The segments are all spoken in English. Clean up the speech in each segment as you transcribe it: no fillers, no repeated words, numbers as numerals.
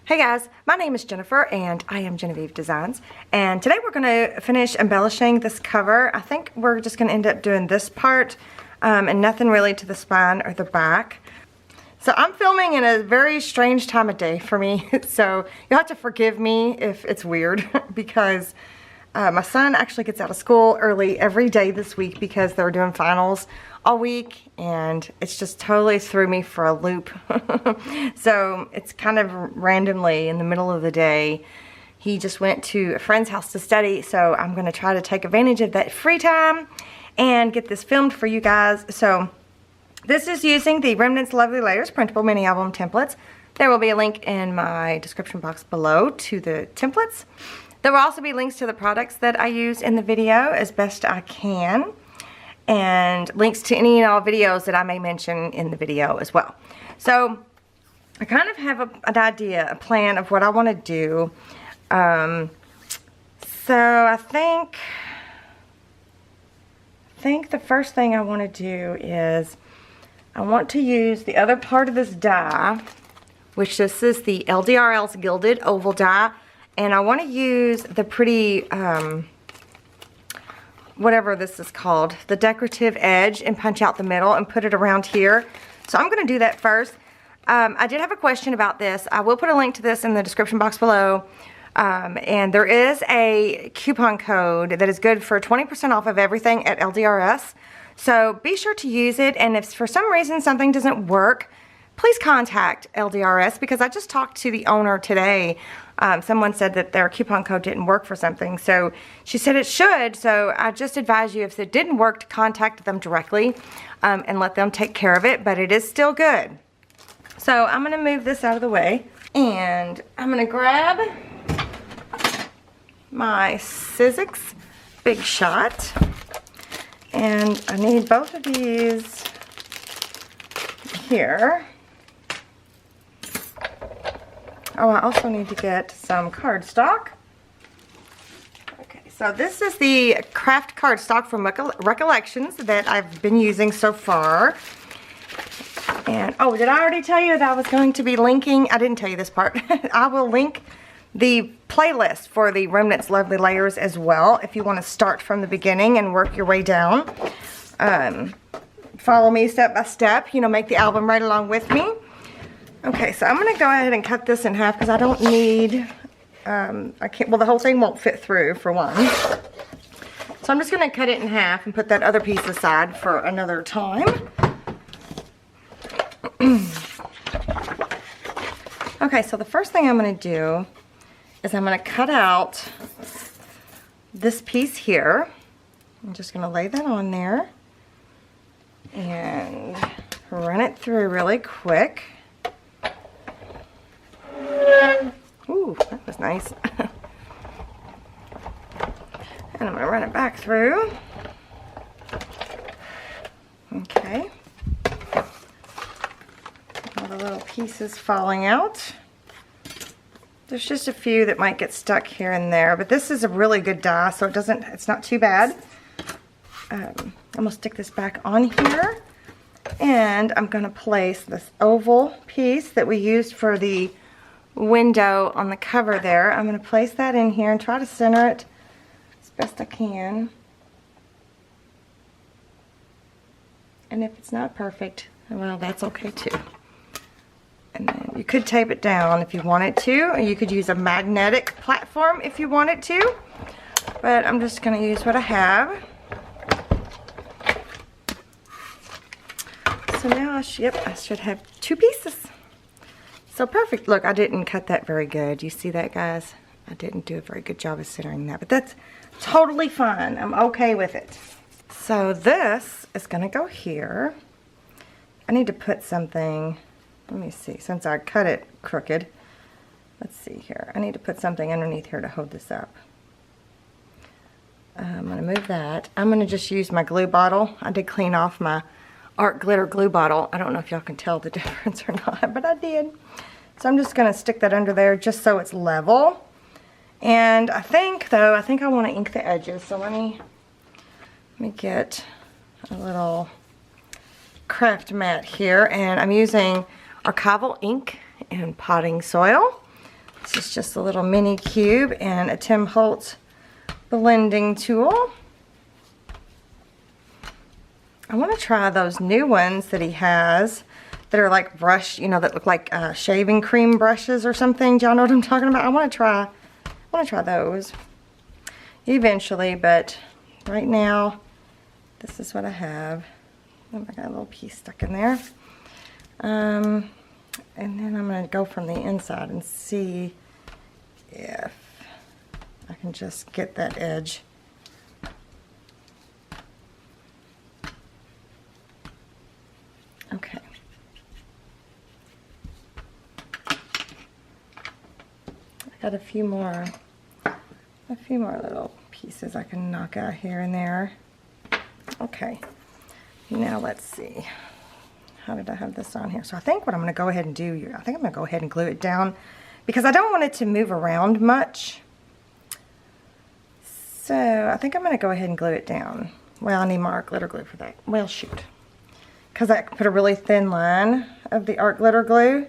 Hey guys, my name is Jennifer and I am Genevieve Designs, and today we're going to finish embellishing this cover. I think we're just going to end up doing this part and nothing really to the spine or the back. So I'm filming in a very strange time of day for me, so you'll have to forgive me if it's weird because my son actually gets out of school early every day this week because they're doing finals all week, and it's just totally threw me for a loop. So it's kind of randomly in the middle of the day. He just went to a friend's house to study, so I'm going to try to take advantage of that free time and get this filmed for you guys. So this is using the Remnants Lovely Layers printable mini album templates. There will be a link in my description box below to the templates. There will also be links to the products that I use in the video as best I can, and links to any and all videos that I may mention in the video as well. So I kind of have an idea, a plan of what I want to do. So I think the first thing I want to do is I want to use the other part of this die, which this is the LDRS gilded oval die, and I want to use the pretty whatever this is called, the decorative edge, and punch out the middle and put it around here. So I'm going to do that first. I did have a question about this. I will put a link to this in the description box below. And there is a coupon code that is good for 20% off of everything at LDRS. So be sure to use it, and if for some reason something doesn't work, please contact LDRS, because I just talked to the owner today. Someone said that their coupon code didn't work for something, so she said it should. So I just advise you, if it didn't work, to contact them directly and let them take care of it, but it is still good. So I'm going to move this out of the way, and I'm going to grab my Sizzix Big Shot, and I need both of these here. Oh, I also need to get some cardstock. Okay, so this is the craft cardstock from Recollections that I've been using so far. And, oh, did I already tell you that I was going to be linking? I didn't tell you this part. I will link the playlist for the Remnants Lovely Layers as well, if you want to start from the beginning and work your way down. Follow me step by step, you know, make the album right along with me. Okay, so I'm going to go ahead and cut this in half because I don't need, I can't, well, the whole thing won't fit through for one. So I'm just going to cut it in half and put that other piece aside for another time. Okay, so the first thing I'm going to do is I'm going to cut out this piece here. I'm just going to lay that on there and run it through really quick. Ooh, that was nice. And I'm going to run it back through. Okay. All the little pieces falling out. There's just a few that might get stuck here and there, but this is a really good die, so it's not too bad. I'm going to stick this back on here, and I'm going to place this oval piece that we used for the window on the cover there. I'm going to place that in here and try to center it as best I can. And if it's not perfect, well, that's okay too. And then you could tape it down if you wanted to, or you could use a magnetic platform if you wanted to. But I'm just going to use what I have. So now I should have two pieces. So perfect. Look, I didn't cut that very good. You see that, guys? I didn't do a very good job of centering that, but that's totally fine. I'm okay with it. So this is going to go here. I need to put something, let me see, since I cut it crooked. Let's see here. I need to put something underneath here to hold this up. I'm going to move that. I'm going to just use my glue bottle. I did clean off my art glitter glue bottle. I don't know if y'all can tell the difference or not, but I did. So I'm just going to stick that under there just so it's level. And I think I want to ink the edges. So let me get a little craft mat here, and I'm using Archival ink and potting soil. This is just a little mini cube and a Tim Holtz blending tool. I want to try those new ones that he has that are like brush, you know, that look like shaving cream brushes or something. Do y'all know what I'm talking about? I want to try those eventually, but right now this is what I have. Oh, I got a little piece stuck in there. And then I'm going to go from the inside and see if I can just get that edge. Okay. I got a few more little pieces I can knock out here and there. Okay. Now let's see. How did I have this on here? So I think what I'm going to go ahead and do, I think I'm going to go ahead and glue it down because I don't want it to move around much. So I think I'm going to go ahead and glue it down. Well, I need more art glitter glue for that. Well, shoot. Because I can put a really thin line of the art glitter glue.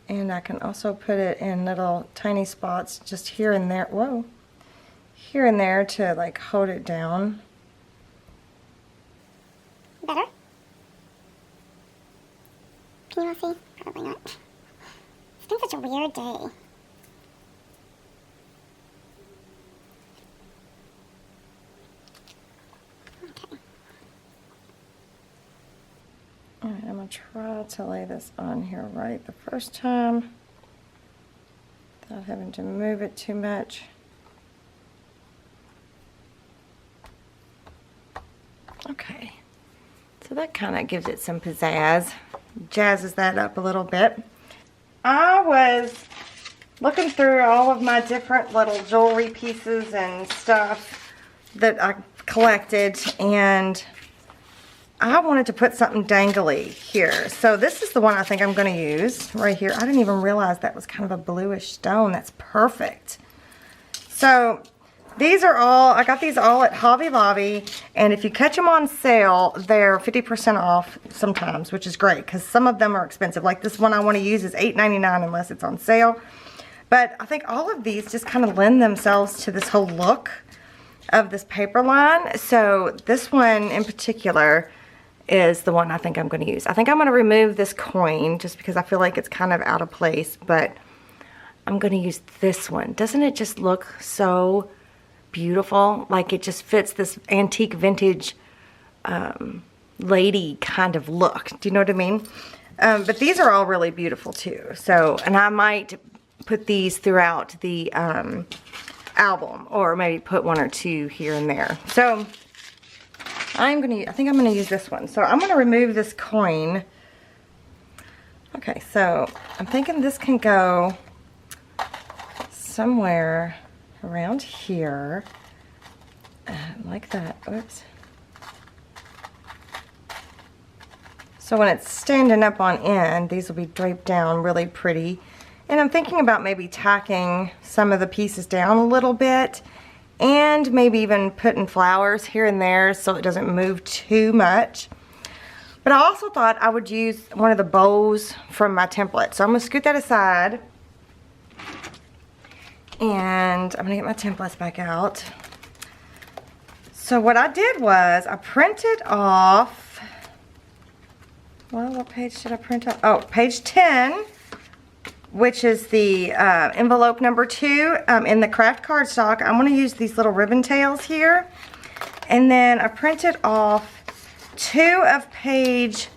And I can also put it in little tiny spots just here and there. Whoa. Here and there to like hold it down. Better? Can you all see? Probably not. It's been such a weird day. Okay. Alright, I'm going to try to lay this on here right the first time without having to move it too much. Okay. So that kind of gives it some pizzazz, jazzes that up a little bit. I was looking through all of my different little jewelry pieces and stuff that I collected, and I wanted to put something dangly here. So this is the one I think I'm going to use right here. I didn't even realize that was kind of a bluish stone. That's perfect. So these are all, I got these all at Hobby Lobby, and if you catch them on sale, they're 50% off sometimes, which is great because some of them are expensive. Like this one I want to use is $8.99 unless it's on sale. But I think all of these just kind of lend themselves to this whole look of this paper line. So this one in particular is the one I think I'm going to use. I think I'm going to remove this coin just because I feel like it's kind of out of place, but I'm going to use this one. Doesn't it just look so beautiful? Like it just fits this antique vintage lady kind of look. Do you know what I mean? But these are all really beautiful too. So, and I might put these throughout the album, or maybe put one or two here and there. So I think I'm gonna use this one. So I'm gonna remove this coin. Okay, so I'm thinking this can go somewhere around here, like that. Oops. So when it's standing up on end, these will be draped down really pretty. And I'm thinking about maybe tacking some of the pieces down a little bit, and maybe even putting flowers here and there so it doesn't move too much. But I also thought I would use one of the bows from my template. So I'm gonna scoot that aside. And I'm gonna get my templates back out. So what I did was I printed off, well, what page did I print off? Oh, page 10, which is the envelope number 2 in the craft cardstock. I'm gonna use these little ribbon tails here. And then I printed off 2 of page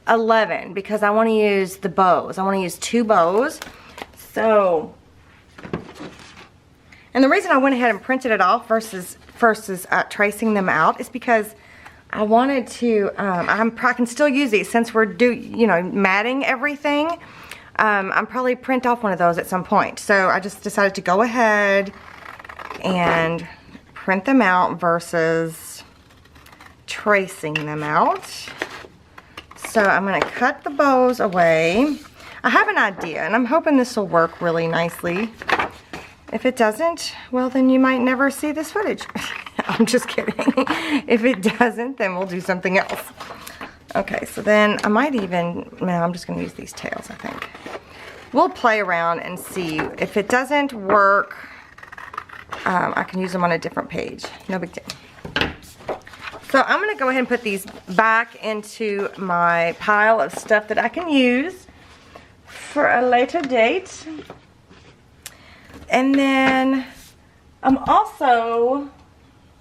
11 because I wanna use the bows. I wanna use 2 bows. So, and the reason I went ahead and printed it off versus tracing them out is because I wanted to, I can still use these since we're matting everything. I'm probably print off one of those at some point. So I just decided to go ahead and print them out versus tracing them out. So I'm going to cut the bows away. I have an idea, and I'm hoping this will work really nicely. If it doesn't, well, then you might never see this footage. I'm just kidding. If it doesn't, then we'll do something else. Okay, so then I might even, no, I'm just going to use these tails, I think. We'll play around and see. If it doesn't work, I can use them on a different page. No big deal. So I'm going to go ahead and put these back into my pile of stuff that I can use for a later date. And then I'm also,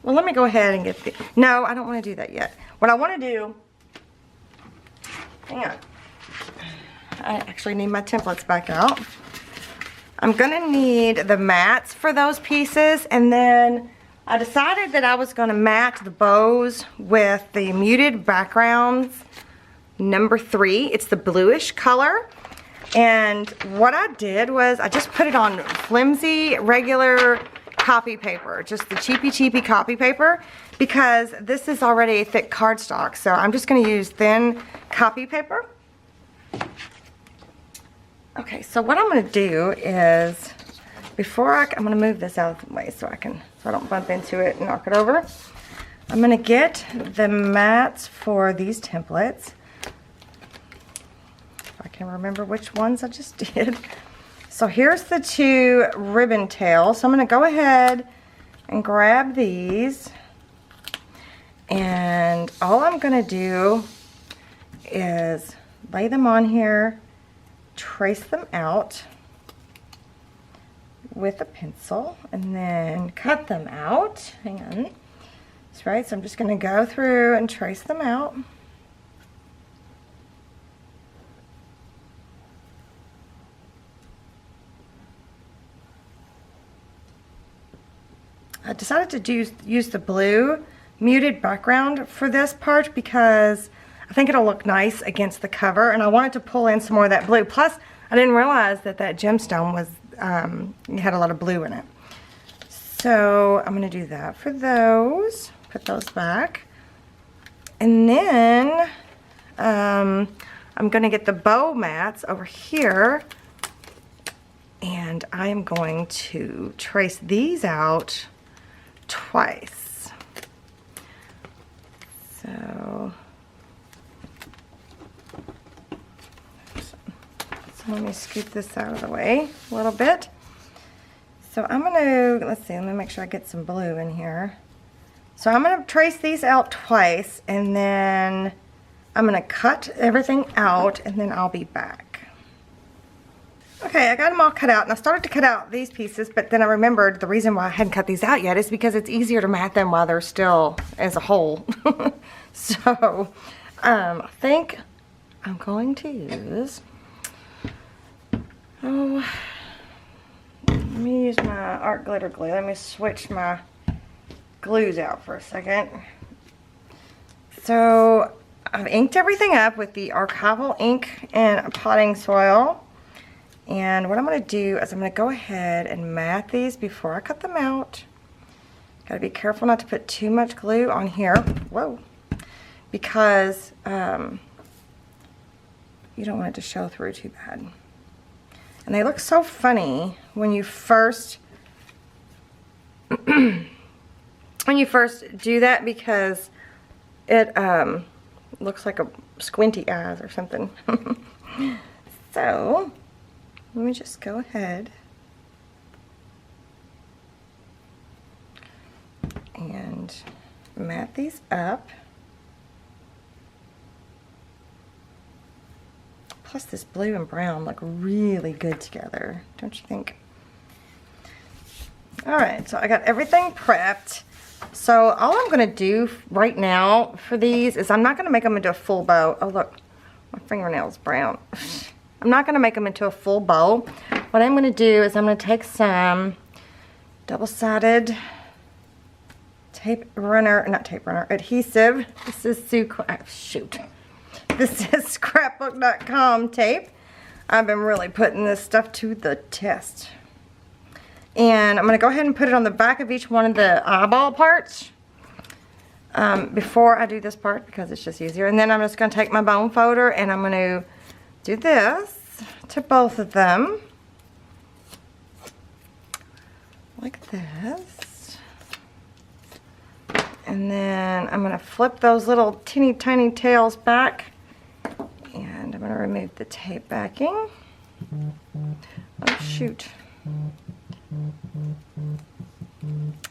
well, let me go ahead and get the, no, I don't want to do that yet. What I want to do, hang on. I actually need my templates back out. I'm gonna need the mats for those pieces, and then I decided that I was gonna mat the bows with the muted backgrounds number 3. It's the bluish color. And what I did was I just put it on flimsy, regular copy paper, just the cheapy copy paper, because this is already a thick cardstock. So I'm just gonna use thin copy paper. Okay, so what I'm gonna do is, before I'm gonna move this out of the way so I don't bump into it and knock it over. I'm gonna get the mats for these templates. If I can remember which ones I just did. So here's the 2 ribbon tails. So I'm gonna go ahead and grab these. And all I'm gonna do is lay them on here, trace them out with a pencil, and then cut them out. Hang on. That's right, so I'm just going to go through and trace them out. I decided to use the blue muted background for this part because I think it'll look nice against the cover, and I wanted to pull in some more of that blue. Plus, I didn't realize that that gemstone was, it had a lot of blue in it. So I'm going to do that for those. Put those back. And then I'm going to get the bow mats over here, and I am going to trace these out twice. So let me scoop this out of the way a little bit. So I'm going to, let's see, let me make sure I get some blue in here. So I'm going to trace these out twice, and then I'm going to cut everything out, and then I'll be back. Okay, I got them all cut out, and I started to cut out these pieces, but then I remembered the reason why I hadn't cut these out yet is because it's easier to mat them while they're still as a whole. So I think I'm going to use, oh, let me use my art glitter glue. Let me switch my glues out for a second. So I've inked everything up with the Archival ink and potting soil. And what I'm going to do is I'm going to go ahead and mat these before I cut them out. Got to be careful not to put too much glue on here. Whoa. Because you don't want it to show through too bad. And they look so funny when you first do that, because it looks like a squinty eyes or something. So let me just go ahead and mat these up. Plus this blue and brown look really good together, don't you think? Alright, so I got everything prepped. So all I'm going to do right now for these is I'm not going to make them into a full bow. Oh look, my fingernail's brown. I'm not going to make them into a full bow. What I'm going to do is I'm going to take some double-sided adhesive. This is This is scrapbook.com tape. I've been really putting this stuff to the test. And I'm going to go ahead and put it on the back of each one of the eyeball parts before I do this part, because it's just easier. And then I'm just going to take my bone folder and I'm going to do this to both of them. Like this. And then I'm going to flip those little teeny tiny tails back. And I'm going to remove the tape backing. Oh, shoot.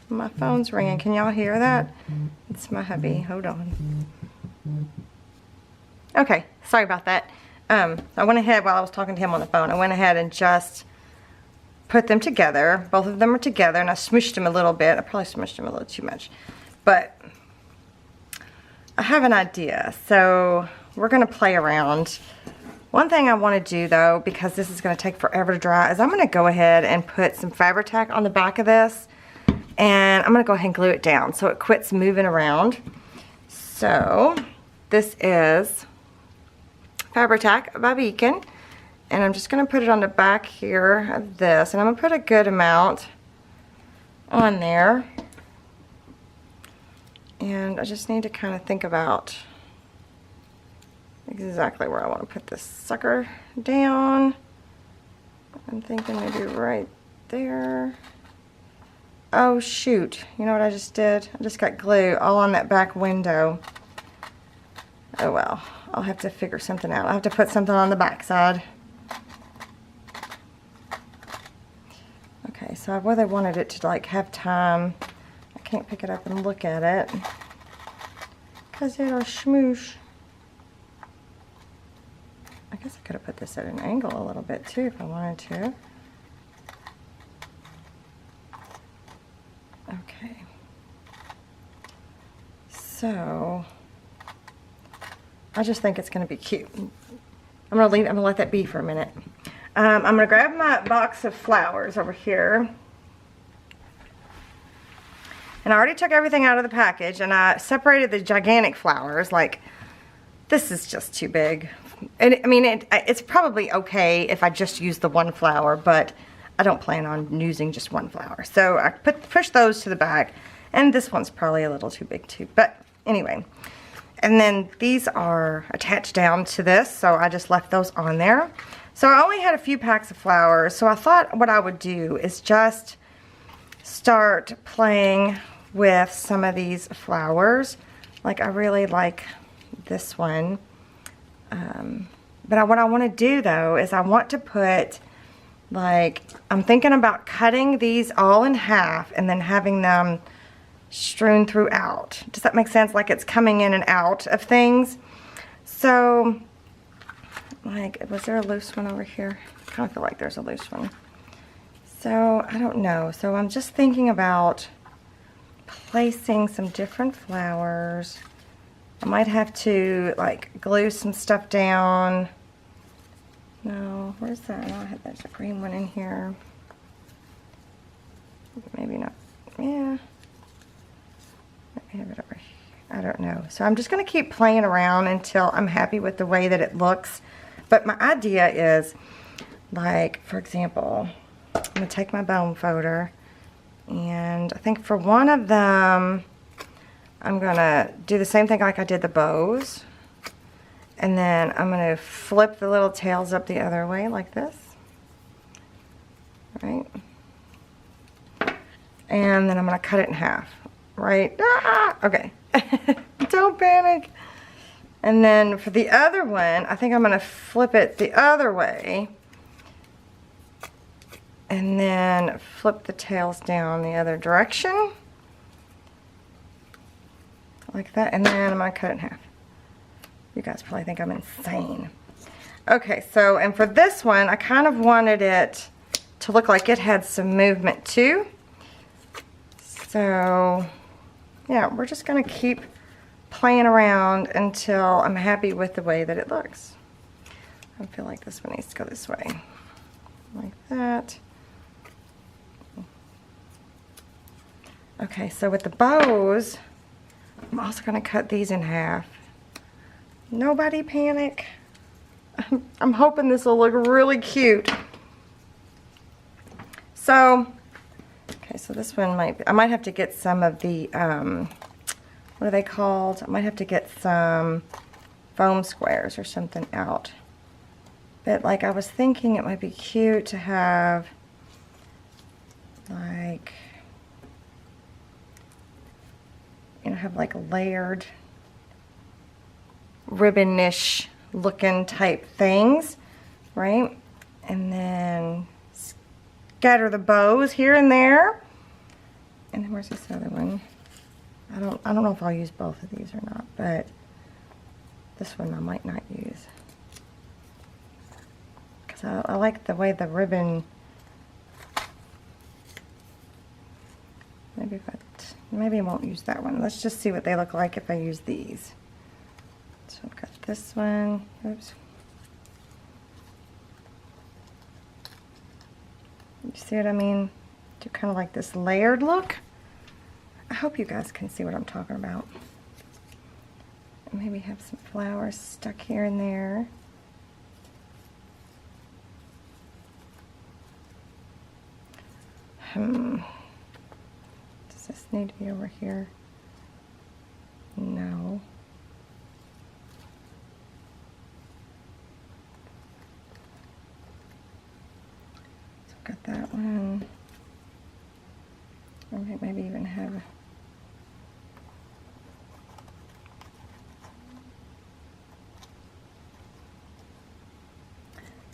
My phone's ringing. Can y'all hear that? It's my hubby. Hold on. Okay, sorry about that. I went ahead while I was talking to him on the phone. I went ahead and just put them together. Both of them are together, and I smushed them a little bit. I probably smushed them a little too much. But I have an idea, so we're going to play around. One thing I want to do, though, because this is going to take forever to dry, is I'm going to go ahead and put some Fabri-Tac on the back of this. And I'm going to go ahead and glue it down so it quits moving around. So this is Fabri-Tac by Beacon. And I'm just going to put it on the back here of this. And I'm going to put a good amount on there. And I just need to kind of think about exactly where I want to put this sucker down. I'm thinking maybe right there. Oh shoot, you know what I just did? I just got glue all on that back window. Oh well, I'll have to figure something out. I'll have to put something on the back side. Okay, so I really wanted it to like have time. I can't pick it up and look at it because it'll smoosh. I guess I could have put this at an angle a little bit too if I wanted to. Okay, so I just think it's going to be cute. I'm going to let that be for a minute. I'm going to grab my box of flowers over here. And I already took everything out of the package and I separated the gigantic flowers. Like, this is just too big. And I mean, it's probably okay if I just use the one flower, but I don't plan on using just one flower. So I push those to the back, and this one's probably a little too big too, but anyway. And then these are attached down to this, so I just left those on there. So I only had a few packs of flowers, so I thought what I would do is just start playing with some of these flowers. Like, I really like this one. But what I want to do though is I want to put, like, I'm thinking about cutting these all in half and then having them strewn throughout. Does that make sense? Like it's coming in and out of things. So, like, was there a loose one over here? I kind of feel like there's a loose one. So, I don't know. So, I'm just thinking about placing some different flowers. I might have to, like, glue some stuff down. No, where's that? Oh, I had there's a green one in here. Maybe not. Yeah. Maybe have it over here. I don't know. So I'm just going to keep playing around until I'm happy with the way that it looks. But my idea is, like, for example, I'm going to take my bone folder, and I think for one of them, I'm going to do the same thing like I did the bows. And then I'm going to flip the little tails up the other way like this. Right? And then I'm going to cut it in half. Right? Ah! Okay. Don't panic. And then for the other one, I think I'm going to flip it the other way. And then flip the tails down the other direction. Like that. And then I'm going to cut it in half. You guys probably think I'm insane. Okay, so, and for this one, I kind of wanted it to look like it had some movement too. So, yeah, we're just going to keep playing around until I'm happy with the way that it looks. I feel like this one needs to go this way. Like that. Okay, so with the bows, I'm also going to cut these in half. Nobody panic. I'm hoping this will look really cute. So, okay, so this one might be, I might have to get some of the, what are they called? I might have to get some foam squares or something out. But, like, I was thinking it might be cute to have, like, you know, have like layered ribbonish looking type things, right? And then scatter the bows here and there. And then where's this other one? I don't know if I'll use both of these or not, but this one I might not use. Because I like the way the ribbon, maybe I won't use that one. Let's just see what they look like if I use these. So I've got this one, oops. You see what I mean? Do kind of like this layered look. I hope you guys can see what I'm talking about. And maybe have some flowers stuck here and there. Does this need to be over here? No. So I've got that one. Or maybe even have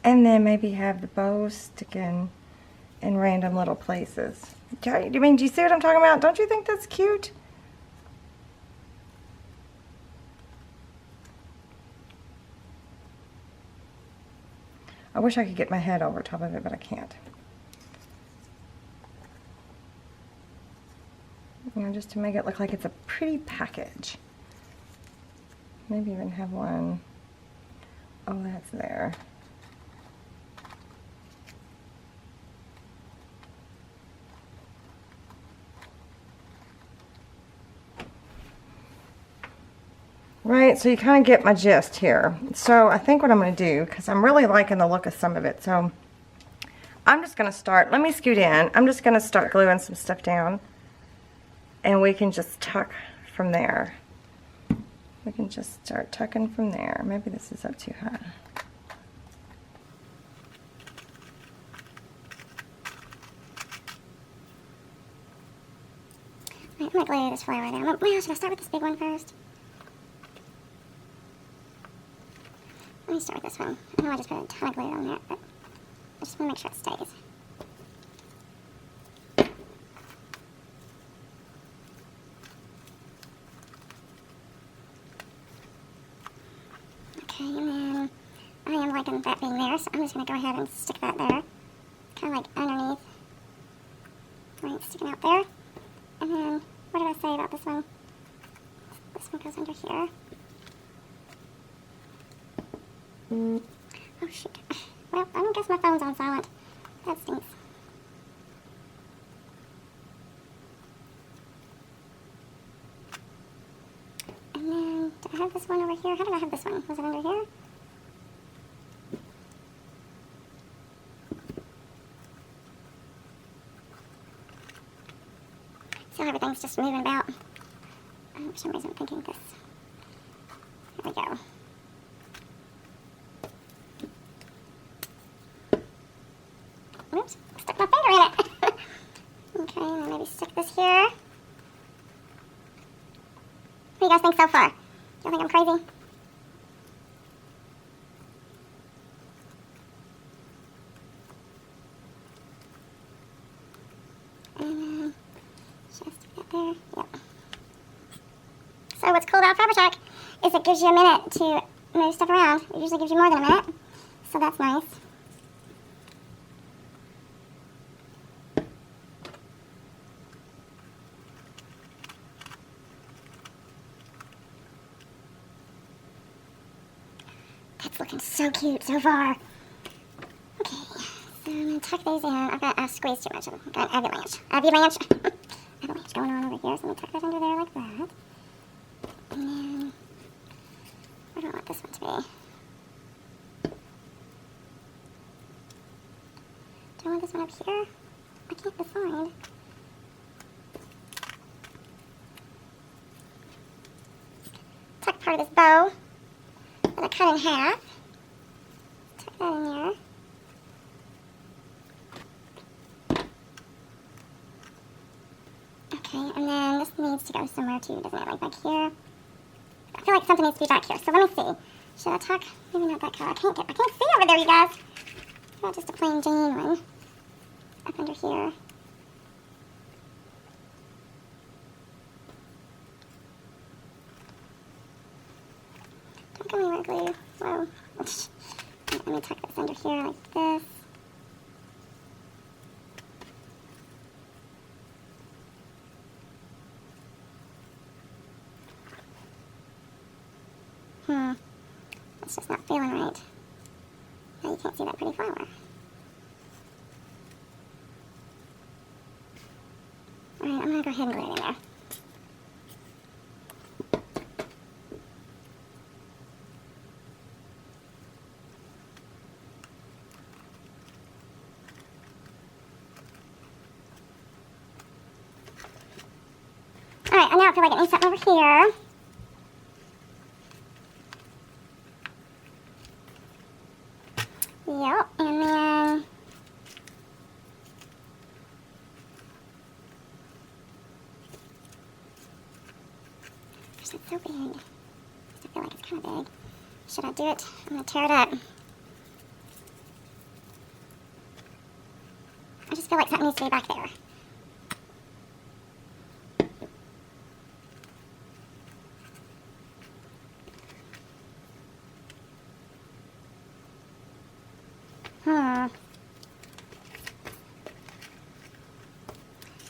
and then maybe have the bows sticking in random little places. Okay, do you see what I'm talking about? Don't you think that's cute? I wish I could get my head over top of it, but I can't. You know, just to make it look like it's a pretty package. Maybe even have one. Oh, that's there. Right, so you kind of get my gist here. So I think what I'm going to do, because I'm really liking the look of some of it, so I'm just going to start, let me scoot in. I'm just going to start gluing some stuff down, and we can just tuck from there. We can just start tucking from there. Maybe this is up too high. Right, I'm going to glue this flower down. Well, should I start with this big one first? Let me start with this one. I know I just put a ton of glue on there, but I just want to make sure it stays. Okay, and then I am liking that being there, so I'm just going to go ahead and stick that there. Kind of like underneath. Right, sticking out there. And then, what did I say about this one? This one goes under here. Oh shoot. Well, I don't guess my phone's on silent. That stinks. And then, did I have this one over here? How did I have this one? Was it under here? See how everything's just moving about? For some reason I'm thinking this. There we go. Oops, stuck my finger in it. Okay, and then maybe stick this here. What do you guys think so far? Y'all think I'm crazy? And then just stick that there. Yep. So what's cool about Fabric is it gives you a minute to move stuff around. It usually gives you more than a minute, so that's nice. That's looking so cute so far. Okay, so I'm going to tuck these in. I've squeezed too much. I've got an avalanche going on over here, so I'm going to tuck that under there like that. And then, where do I want this one to be? Do I want this one up here? I can't decide. Tuck part of this bow. And I cut in half. Tuck that in there. Okay, Okay, and then this needs to go somewhere too, doesn't it? Like back here. I feel like something needs to be back here. So let me see. Should I tuck? Maybe not that color. I can't see over there, you guys. How about just a plain Jane one? Up under here. Don't go anywhere, glue. Whoa. Let me tuck this under here like this. It's just not feeling right. Now you can't see that pretty flower. Alright, I'm going to go ahead and glue it in there. Alright, and now I feel like it needs something over here. Yep, and then gosh, that's so big. I feel like it's kind of big. Should I do it? I'm gonna tear it up. I just feel like something needs to be back there.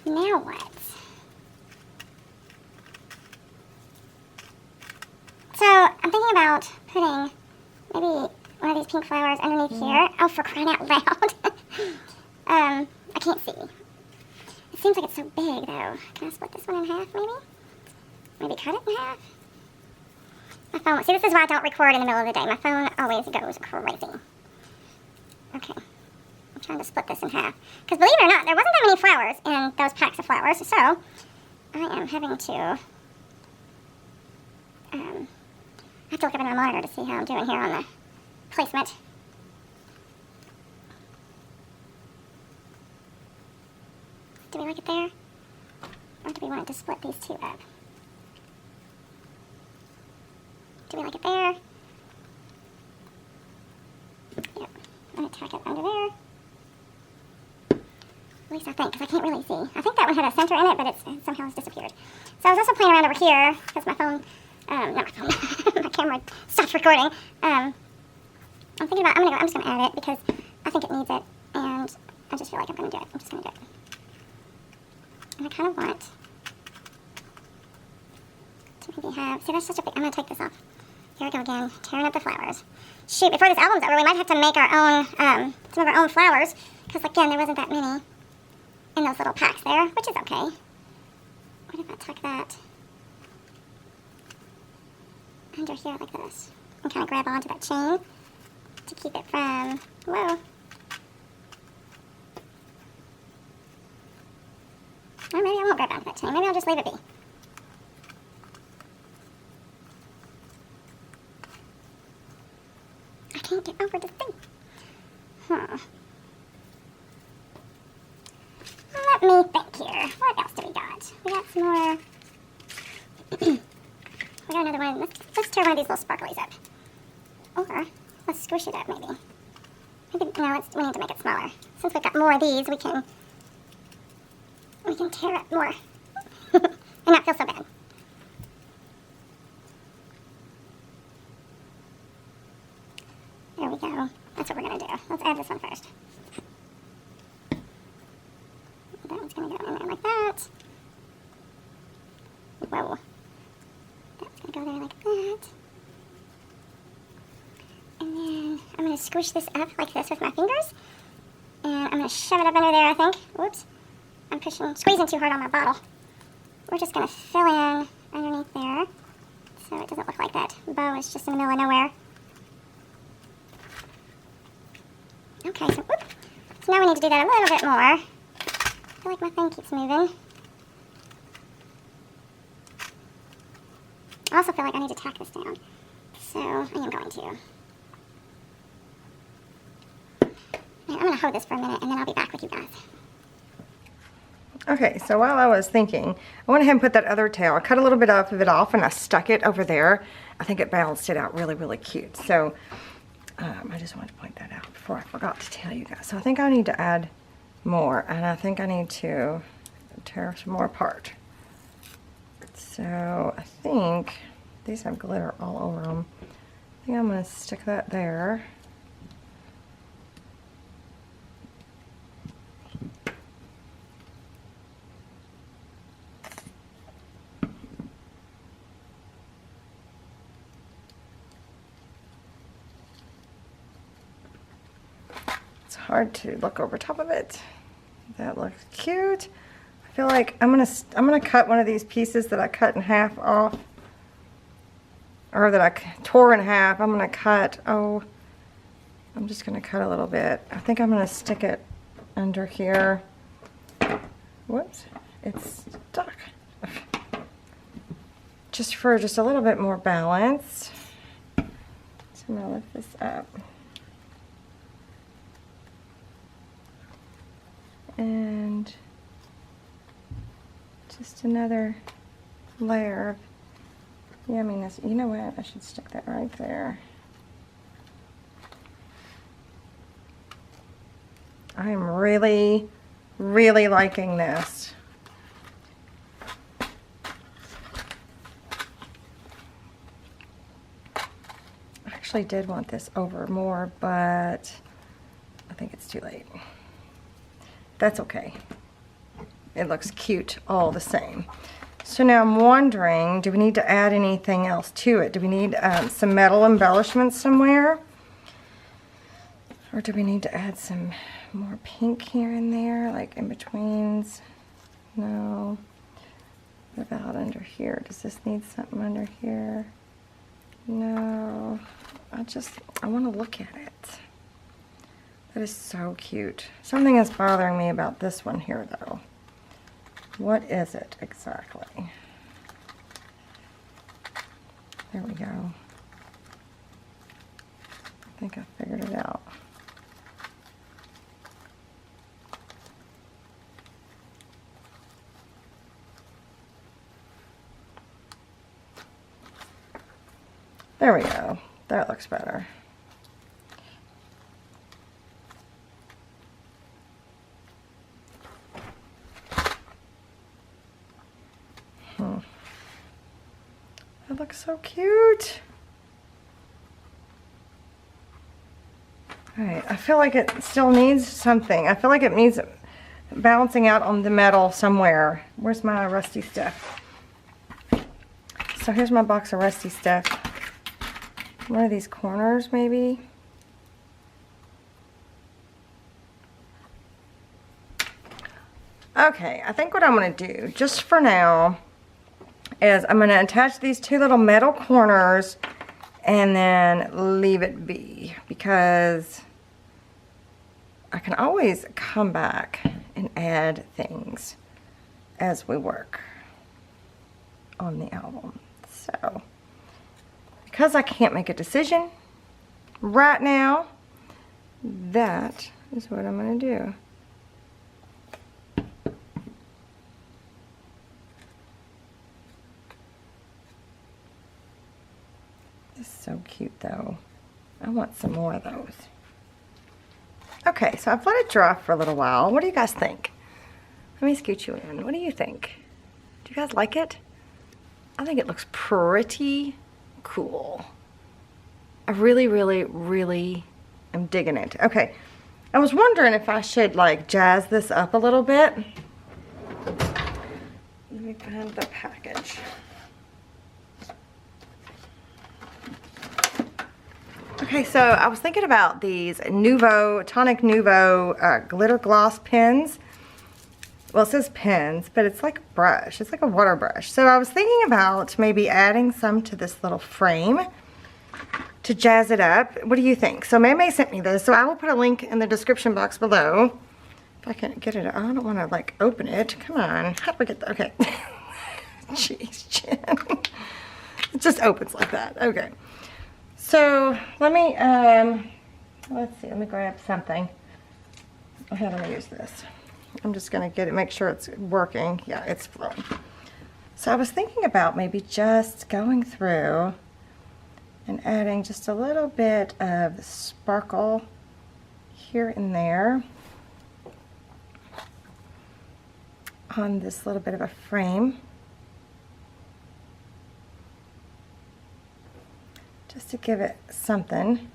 Now what? So, I'm thinking about putting maybe one of these pink flowers underneath here. Oh, for crying out loud. I can't see. It seems like it's so big, though. Can I split this one in half, maybe? Maybe cut it in half? My phone, see, this is why I don't record in the middle of the day. My phone always goes crazy. Okay. I'm trying to split this in half. Because believe it or not, there wasn't that many flowers in those packs of flowers. So, I am having to... I have to look up in my monitor to see how I'm doing here on the placement. Do we like it there? Or do we want to split these two up? Do we like it there? Yep. I'm going to tack it under there. At least I think, because I can't really see. I think that one had a center in it, but it somehow has disappeared. So I was also playing around over here, because my phone, not my phone, my camera stopped recording. I'm thinking about, I'm just going to add it, because I think it needs it, and I just feel like I'm going to do it. I'm just going to do it. And I kind of want to maybe have, see, that's such a big, I'm going to take this off. Here we go again, tearing up the flowers. Shoot, before this album's over, we might have to make our own, some of our own flowers, because again, there wasn't that many in those little packs there, which is okay. What if I tuck that under here like this, and kind of grab onto that chain to keep it from, whoa. Or maybe I won't grab onto that chain, maybe I'll just leave it be. I can't get over this thing. Let me think here. What else do we got? We got some more. We got another one. Let's tear one of these little sparklies up. Or let's squish it up maybe. No, we need to make it smaller. Since we've got more of these, we can tear it more and not feel so bad. There we go. That's what we're going to do. Let's add this one first. That one's going to go in there like that. Whoa. That's going to go there like that. And then I'm going to squish this up like this with my fingers. And I'm going to shove it up under there, I think. Whoops. I'm squeezing too hard on my bottle. We're just going to fill in underneath there. So it doesn't look like that bow is just in the middle of nowhere. Okay, so whoop. So now we need to do that a little bit more. I feel like my thing keeps moving. I also feel like I need to tack this down. So I am going to. Now, I'm going to hold this for a minute and then I'll be back with you guys. Okay, so while I was thinking, I went ahead and put that other tail. I cut a little bit of it off and I stuck it over there. I think it balanced it out really, really cute. So I just wanted to point that out before I forgot to tell you guys. So I think I need to add more, and I think I need to tear some more apart. So I think these have glitter all over them. I think I'm going to stick that there. It's hard to look over top of it. That looks cute. I feel like I'm gonna cut one of these pieces that I cut in half off, or that I tore in half. I'm gonna cut. Oh, I'm just gonna cut a little bit. I think I'm gonna stick it under here. Whoops, it's stuck. Just for just a little bit more balance. So I'm gonna lift this up. And just another layer of yumminess. You know what? I should stick that right there. I am really, really liking this. I actually did want this over more, but I think it's too late. That's okay. It looks cute all the same. So now I'm wondering, do we need to add anything else to it? Do we need some metal embellishments somewhere? Or do we need to add some more pink here and there, like in betweens? No. What about under here? Does this need something under here? No. I want to look at it. That is so cute. Something is bothering me about this one here, though. What is it exactly? There we go. I think I figured it out. There we go. That looks better. That looks so cute. Alright, I feel like it still needs something. I feel like it needs balancing out on the metal somewhere. Where's my rusty stuff? So here's my box of rusty stuff. One of these corners, maybe. Okay, I think what I'm going to do, just for now, is I'm going to attach these two little metal corners and then leave it be, because I can always come back and add things as we work on the album. So, because I can't make a decision right now, that is what I'm going to do. This is so cute though. I want some more of those. Okay, so I've let it dry for a little while. What do you guys think? Let me scoot you in. What do you think? Do you guys like it? I think it looks pretty cool. I really, really, really am digging it. Okay, I was wondering if I should like jazz this up a little bit. Let me find the package. Okay, so I was thinking about these Tonic Nouveau glitter gloss pens. Well, it says pens, but it's like a brush. It's like a water brush. So I was thinking about maybe adding some to this little frame to jazz it up. What do you think? So May sent me this, so I will put a link in the description box below. If I can get it, I don't want to like open it. Come on, how do we get that? Okay. Jeez, Jen. It just opens like that. Okay. So let me, let's see, let me grab something. Okay, let me use this. I'm just going to get it, make sure it's working. Yeah, it's flowing. So I was thinking about maybe just going through and adding just a little bit of sparkle here and there on this little bit of a frame. Just to give it something.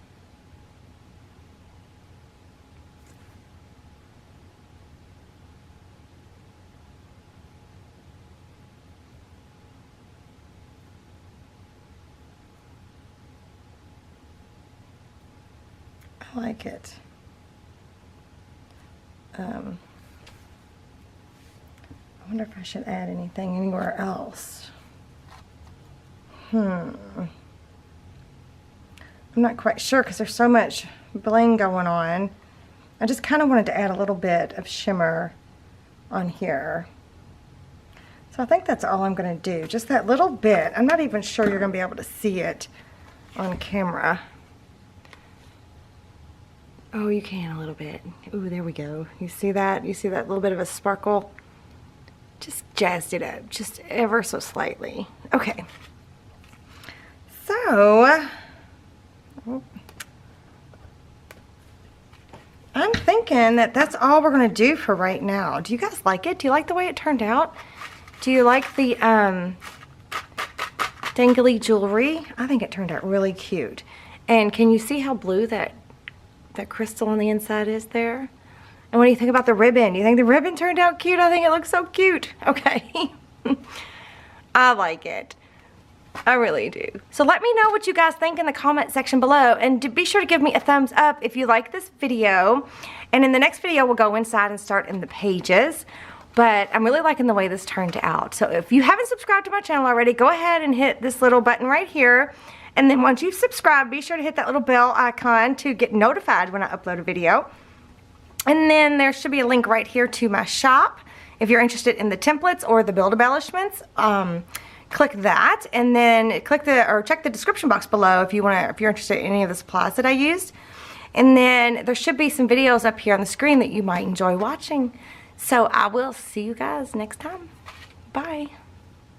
I like it. I wonder if I should add anything anywhere else. I'm not quite sure because there's so much bling going on. I just kind of wanted to add a little bit of shimmer on here. So I think that's all I'm going to do. Just that little bit. I'm not even sure you're going to be able to see it on camera. Oh, you can a little bit. Ooh, there we go. You see that? You see that little bit of a sparkle? Just jazzed it up, just ever so slightly. Okay. So, I'm thinking that that's all we're going to do for right now. Do you guys like it? Do you like the way it turned out? Do you like the dangly jewelry? I think it turned out really cute. And can you see how blue that crystal on the inside is there? And what do you think about the ribbon? Do you think the ribbon turned out cute? I think it looks so cute. Okay. I like it. I really do. So let me know what you guys think in the comment section below, and be sure to give me a thumbs up if you like this video. And in the next video, we'll go inside and start in the pages. But I'm really liking the way this turned out. So if you haven't subscribed to my channel already, go ahead and hit this little button right here. And then once you've subscribed, be sure to hit that little bell icon to get notified when I upload a video. And then there should be a link right here to my shop. If you're interested in the templates or the build embellishments, click that, and then check the description box below if you're interested in any of the supplies that I used. And then there should be some videos up here on the screen that you might enjoy watching. So I will see you guys next time. Bye.